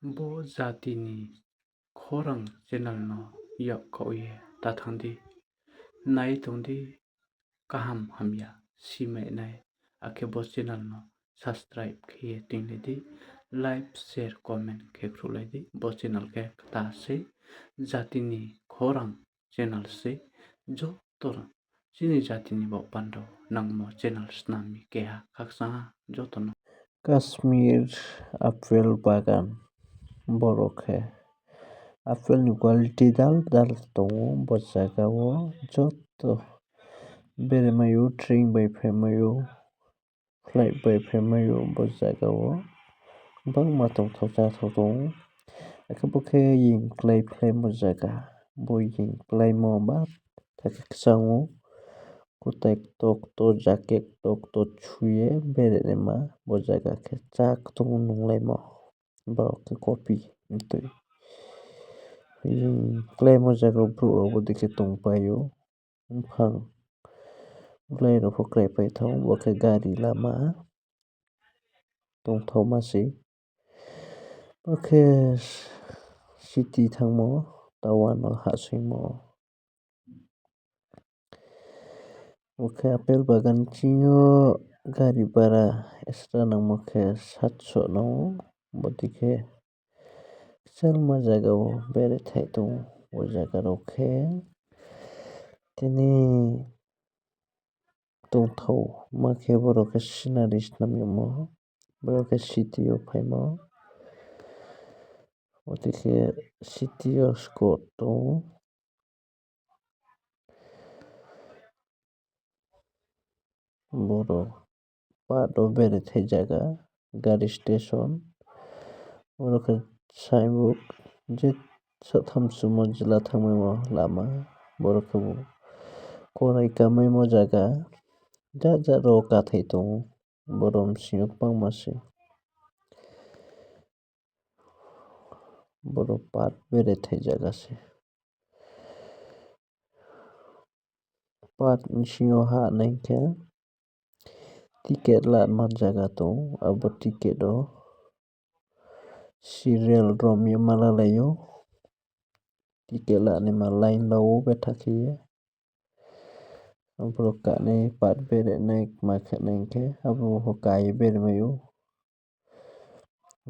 Bo jatini khorang channel no yak kauye tathangdi nai tongdi kaham hamya sime nai ake bo channel no subscribe khiye tingledi like share comment khe khrulaydi bo channel ke ta se jatini khorang channel se jotor chini jatini bo pando nangmo channel snami keha khaksa jotono Kashmir apple bagan borokhe apple ni quality dal tongo bo jagao joto beremayo tring bai phaimayo flight bai phaimayo bo jagao bangma tongthok chathok tongo akebo khe ying klai mo jaga bo ying klaimo ba kwchanggo kotai tok to jacket tok to chuye berenima bo jaga khe chak tongo nunglaimo borok khe copy tui ying klaimo jaga borok rok bo dikhe tongpaio buphang blai rok bo klai paithak bo khe gari lama tongthok masi bo khe city thangmo tower no hasingmo bo khe apple bagan singo gari bhara extra nangma khe 700 nango bo dikhe kwchangma jagao berethai tongo o jaga rok khe tini tongthokma khe borok khe scenary swnamyamo borok khe city o phaimo otikhe city o score tongo borok part o berethai jaga gari station oro khe signboard je satham jila thangmaimo lama borok khe bo korai kamaimo jaga jat jat rogo kathai tongo borok bisingo bangma se borok part berethai jaga se part bisingo ha khe ticket lama jaga tongo abo ticket o serial romyo malalaio ticket lanima line lao bethakhiye borok kanui part berenai ma khenai hinkhe abo kai beremaio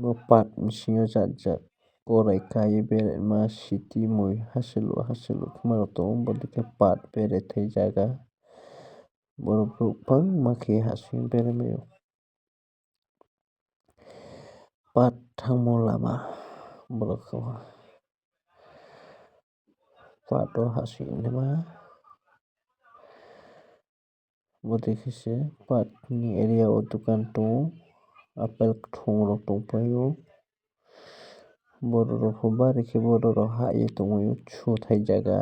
bo part bisingo jat jat korai kai berema city mui hachalo khema rok tongo bo dikhe part berethai jaga borok rok bangma khe hasing beremaio part thangmo lama borok khe part o hasingma bo dikhe se part ni area o dukan tongo apple thung rok tongpaio borok rok pho bari khe borok rok hai tongmaio suthai jaga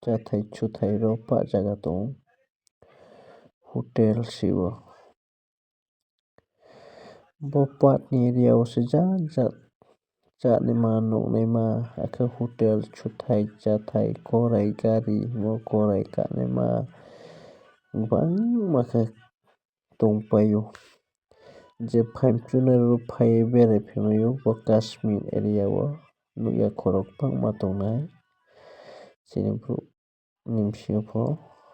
chathai chuthai rok pajaga tongo hotel si o bo part ni area o se jat jat chanima nuknaima akhe hotel chuthai chathai korai gari bo korai kanima bangma khe tongpaio je phaimchune rwo phaiye berai phaimai o bo kashmir area o nukyakhorok bangma tongnai chini boro ni bisingo pho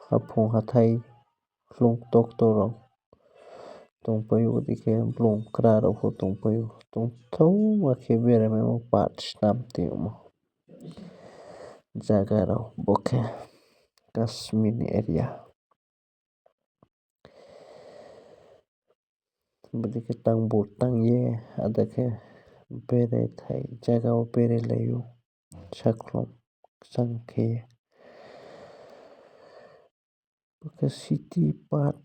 haphong hathai khulung tokto rok tongpaio odikhe bolong kwra rok bo tongpaio tongthokma khe beremaimo part swnam tongmo jaga rok bo khe kashmir ni area bidikhe tangbo tangye adakhe berethai jaga o beralaio saklong kwchang khe bo khe city part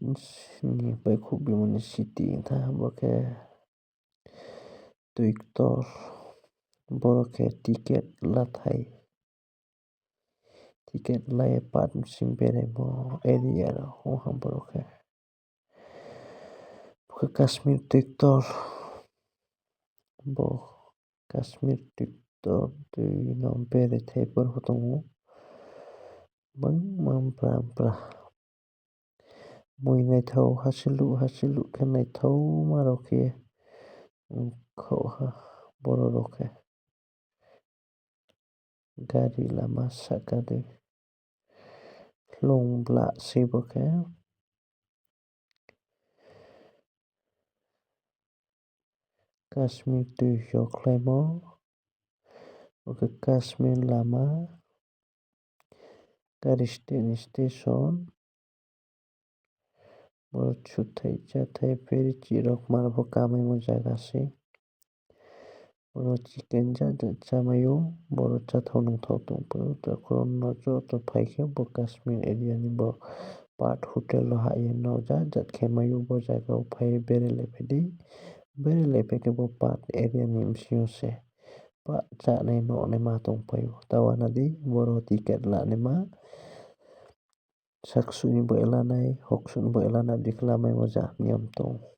ni baikhu bini city wngkha bo khe twuitor borok khe ticket lathai ticket lai part bising beraimo area rok ongha borok khe kashmir twuitor bo kashmir twuitor 2 no berethai borok tongo bangma bra bra mui naithok hachalo hachalo khe naithokma rok khe ongkha. borok rokhe gari lama sakadui lungbla sibo khe kashmir tui yoklaimo oke kashmir lama gari stand ni station borok suthai chathai peri chirok mano kamaima jaga se borok chicken chamaio borok chathok nongthok tongphio jotono no joto paikhe bo kashmir area ni bo part hotel o haie no jat jat khaimai o bo jaga o phai berai laiphaide berai laiphai khe bo part area ni bisingo se chanai nonai ma tongphio towanadi borok ticket lanaima saksudi bo elanai hoksudi bo elanai aboni khe lamai o ja miyam tongo.